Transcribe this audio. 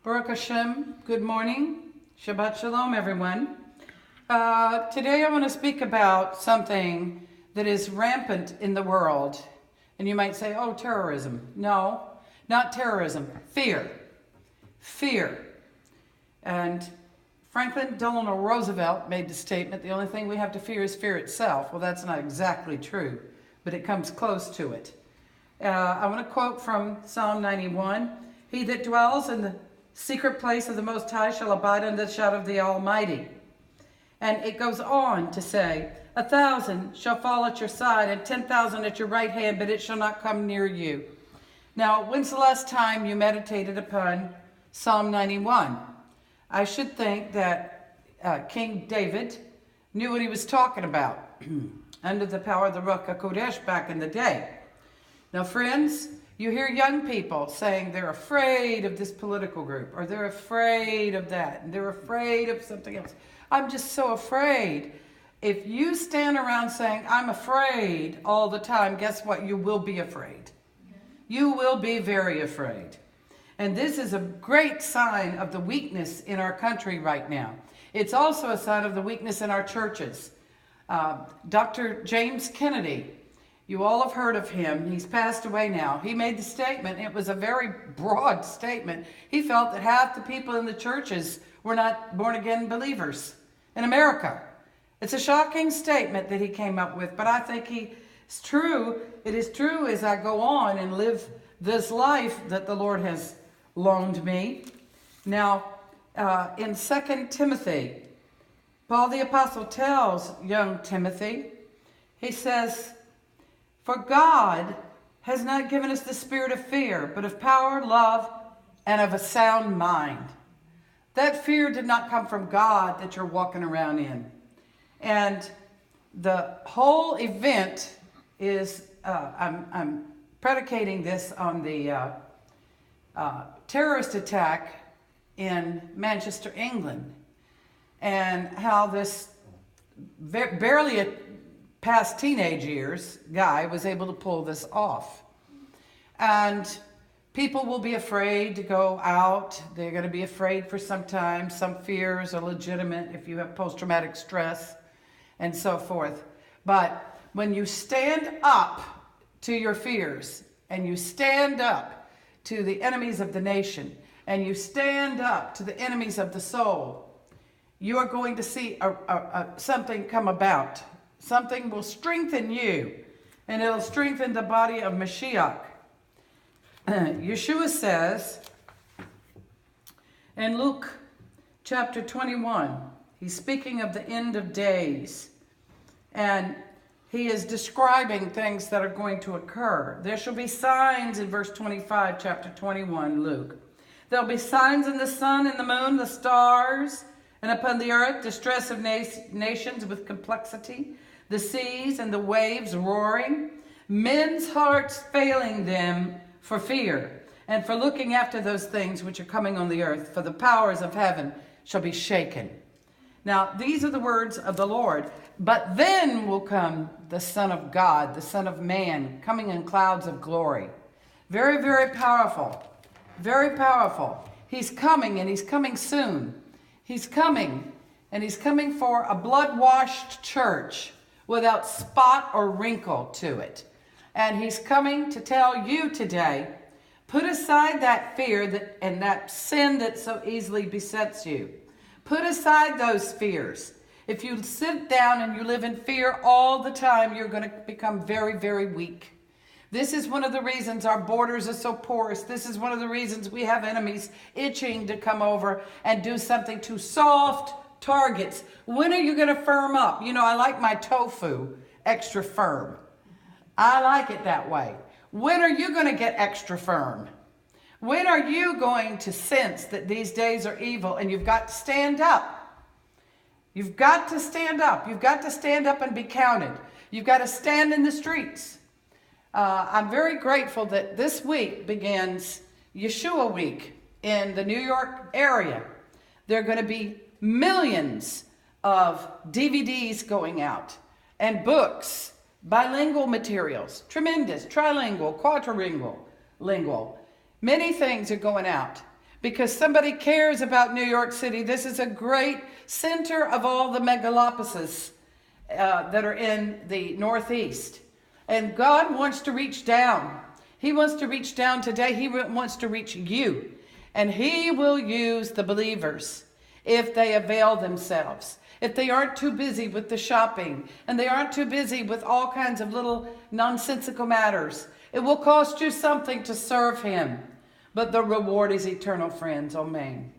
Baruch Hashem, good morning. Shabbat Shalom, everyone. Today I want to speak about something that is rampant in the world. And you might say, oh, terrorism. No, not terrorism. Fear. Fear. And Franklin Delano Roosevelt made the statement, the only thing we have to fear is fear itself. Well, that's not exactly true, but it comes close to it. I want to quote from Psalm 91. He that dwells in the secret place of the Most High shall abide under the shadow of the Almighty. And it goes on to say, 1,000 shall fall at your side and 10,000 at your right hand, but it shall not come near you. Now, when's the last time you meditated upon Psalm 91? I should think that King David knew what he was talking about under the power of the Ruach HaKodesh back in the day. Now, friends, you hear young people saying they're afraid of this political group, or they're afraid of that, and they're afraid of something else. I'm just so afraid. If you stand around saying, I'm afraid all the time, guess what? You will be afraid. You will be very afraid. And this is a great sign of the weakness in our country right now. It's also a sign of the weakness in our churches. Dr. James Kennedy, you all have heard of him. He's passed away now. He made the statement. It was a very broad statement. He felt that half the people in the churches were not born-again believers in America. It's a shocking statement that he came up with, but I think it's true. It is true as I go on and live this life that the Lord has loaned me. Now, in 2 Timothy, Paul the Apostle tells young Timothy, he says, for God has not given us the spirit of fear, but of power, love, and of a sound mind. That fear did not come from God that you're walking around in. And the whole event is, I'm predicating this on the terrorist attack in Manchester, England, and how this barely past teenage years guy was able to pull this off. And people will be afraid to go out. They're going to be afraid for some time. Some fears are legitimate if you have post-traumatic stress and so forth. But when you stand up to your fears and you stand up to the enemies of the nation and you stand up to the enemies of the soul, you are going to see something come about. Something will strengthen you, and it'll strengthen the body of Mashiach. Yeshua says in Luke chapter 21, he's speaking of the end of days, and he is describing things that are going to occur. There shall be signs in verse 25, chapter 21, Luke. There'll be signs in the sun and the moon, the stars, and upon the earth, distress of nations with complexity, the seas and the waves roaring, men's hearts failing them for fear, and for looking after those things which are coming on the earth, for the powers of heaven shall be shaken. Now, these are the words of the Lord. But then will come the Son of God, the Son of Man, coming in clouds of glory. Very, very powerful. Very powerful. He's coming, and he's coming soon. He's coming, and he's coming for a blood-washed church without spot or wrinkle to it. And he's coming to tell you today, put aside that fear and that sin that so easily besets you. Put aside those fears. If you sit down and you live in fear all the time, you're going to become very, very weak. This is one of the reasons our borders are so porous. This is one of the reasons we have enemies itching to come over and do something to soft targets. When are you going to firm up? You know, I like my tofu extra firm. I like it that way. When are you going to get extra firm? When are you going to sense that these days are evil and you've got to stand up? You've got to stand up. You've got to stand up and be counted. You've got to stand in the streets. I'm very grateful that this week begins Yeshua Week in the New York area. There are going to be millions of DVDs going out and books, bilingual materials, tremendous, trilingual, quadrilingual, lingual. Many things are going out because somebody cares about New York City. This is a great center of all the megalopolises that are in the Northeast. And God wants to reach down. He wants to reach down today. He wants to reach you. And He will use the believers if they avail themselves. If they aren't too busy with the shopping and they aren't too busy with all kinds of little nonsensical matters. It will cost you something to serve Him. But the reward is eternal, friends. Amen.